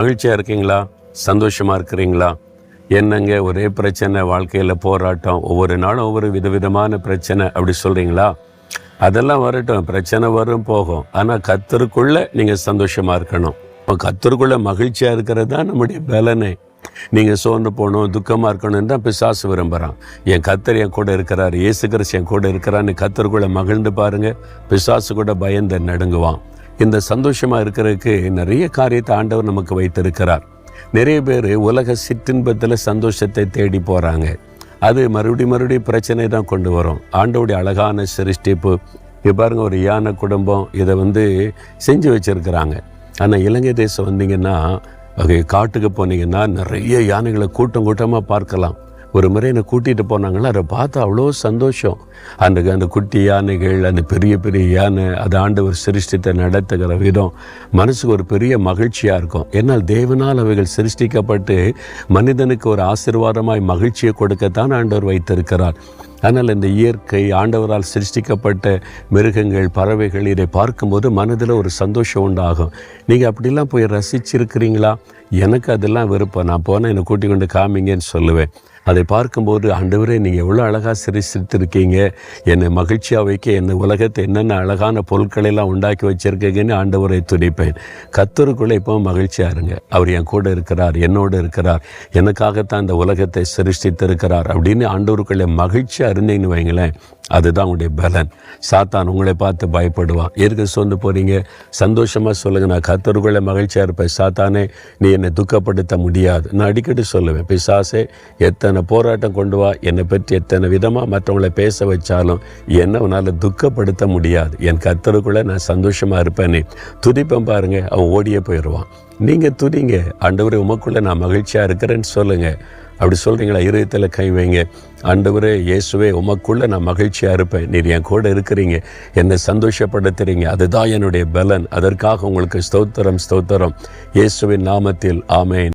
மகிழ்ச்சியாக இருக்கீங்களா? சந்தோஷமாக இருக்கிறீங்களா? என்னங்க ஒரே பிரச்சனை, வாழ்க்கையில் போராட்டம், ஒவ்வொரு நாளும் ஒவ்வொரு விதவிதமான பிரச்சனை அப்படி சொல்கிறீங்களா? அதெல்லாம் வரட்டும், பிரச்சனை வரும் போகும். ஆனால் கர்த்தருக்குள்ளே நீங்கள் சந்தோஷமாக இருக்கணும். கர்த்தருக்குள்ளே மகிழ்ச்சியாக இருக்கிறது தான் நம்முடைய பலனே. நீங்கள் சோர்ந்து போகணும், துக்கமாக இருக்கணும்னு தான் பிசாசு விரும்புகிறான். என் கர்த்தர் என் கூட இருக்கிறார், இயேசு கிறிஸ்து என் கூட இருக்கிறான்னு கர்த்தருக்குள்ளே மகிழ்ந்து பாருங்கள். பிசாசு கூட பயந்து நடுங்குவான். இந்த சந்தோஷமாக இருக்கிறதுக்கு நிறைய காரியத்தை ஆண்டவர் நமக்கு வைத்திருக்கிறார். நிறைய பேர் உலக சிற்றின்பத்தில் சந்தோஷத்தை தேடி போகிறாங்க. அது மறுபடியும் பிரச்சனை தான் கொண்டு வரும். ஆண்டவருடைய அழகான சிருஷ்டிப்பு பாருங்க, ஒரு யானை குடும்பம் இதை செஞ்சு வச்சுருக்கிறாங்க. ஆனால் இலங்கை தேசம் வந்தீங்கன்னா, காட்டுக்கு போனீங்கன்னா நிறைய யானைகளை கூட்டமாக பார்க்கலாம். ஒரு முறை என்னை கூட்டிகிட்டு போனாங்களா, அதை பார்த்தா அவ்வளோ சந்தோஷம். அந்த குட்டி யானைகள், அந்த பெரிய யானை, அது ஆண்டவர் சிருஷ்டித்தை நடத்துகிற விதம் மனசுக்கு ஒரு பெரிய மகிழ்ச்சியாக இருக்கும். ஏன்னால் தேவனால் அவைகள் சிருஷ்டிக்கப்பட்டு மனிதனுக்கு ஒரு ஆசீர்வாதமாய் மகிழ்ச்சியை கொடுக்கத்தான் ஆண்டவர் வைத்திருக்கிறார். அதனால் இந்த இயற்கை, ஆண்டவரால் சிருஷ்டிக்கப்பட்ட மிருகங்கள், பறவைகள், இதை பார்க்கும்போது மனதில் ஒரு சந்தோஷம் உண்டாகும். நீங்கள் அப்படிலாம் போய் ரசிச்சிருக்கிறீங்களா? எனக்கு அதெல்லாம் விருப்பம். நான் போனால் என்னை கூட்டிக் கொண்டு காமிங்கன்னு சொல்லுவேன். அதை பார்க்கும்போது, ஆண்டவரே நீங்கள் எவ்வளோ அழகாக சிருஷ்டித்திருக்கீங்க, என்னை மகிழ்ச்சியாக வைக்க, என்னை உலகத்தை என்னென்ன அழகான பொருட்களெல்லாம் உண்டாக்கி வச்சுருக்கீங்கன்னு ஆண்டவரை துடிப்பேன். கர்த்தருக்குள்ளே இப்போ மகிழ்ச்சியாக இருங்க. அவர் என் கூட இருக்கிறார், என்னோடு இருக்கிறார், எனக்காகத்தான் இந்த உலகத்தை சிருஷ்டித்திருக்கிறார் அப்படின்னு ஆண்டவருக்குள்ளே மகிழ்ச்சியாக இருந்தீங்கன்னு வைங்களேன், அதுதான் உங்களுடைய பலன். சாத்தான் உங்களை பார்த்து பயப்படுவான். எதுக்கு சொந்து போகிறீங்க? சந்தோஷமாக சொல்லுங்கள், நான் கர்த்தருக்குள்ளே மகிழ்ச்சியாக இருப்பேன். சாத்தானே, நீ என்னை துக்கப்படுத்த முடியாது. நான் அடிக்கடி சொல்லுவேன், பிசாசே எத்தனை போராட்டம் கொண்டு வா, என்னை பற்றி எத்தனை விதமாக மற்றவங்களை பேச வச்சாலும் என்ன உன்னால் துக்கப்படுத்த முடியாது. என் கர்த்தருக்குள்ளே நான் சந்தோஷமாக இருப்பேனே. துதிப்பேன் பாருங்கள், அவன் ஓடியே போயிடுவான். நீங்கள் துதிங்க, ஆண்டவரே உமக்குள்ளே நான் மகிழ்ச்சியாக இருக்கிறேன்னு சொல்லுங்கள். அப்படி சொல்கிறீங்களா? இருதயத்தில் கை வைங்க. ஆண்டவரே இயேசுவே, உமக்குள்ளே நான் மகிழ்ச்சியாக இருப்பேன், நீர் என் கூட இருக்கிறீங்க, என்னை சந்தோஷப்படுத்துறீங்க, அதுதான் என்னுடைய பலன். அதற்காக உங்களுக்கு ஸ்தோத்திரம், ஸ்தோத்திரம். இயேசுவின் நாமத்தில் ஆமென்.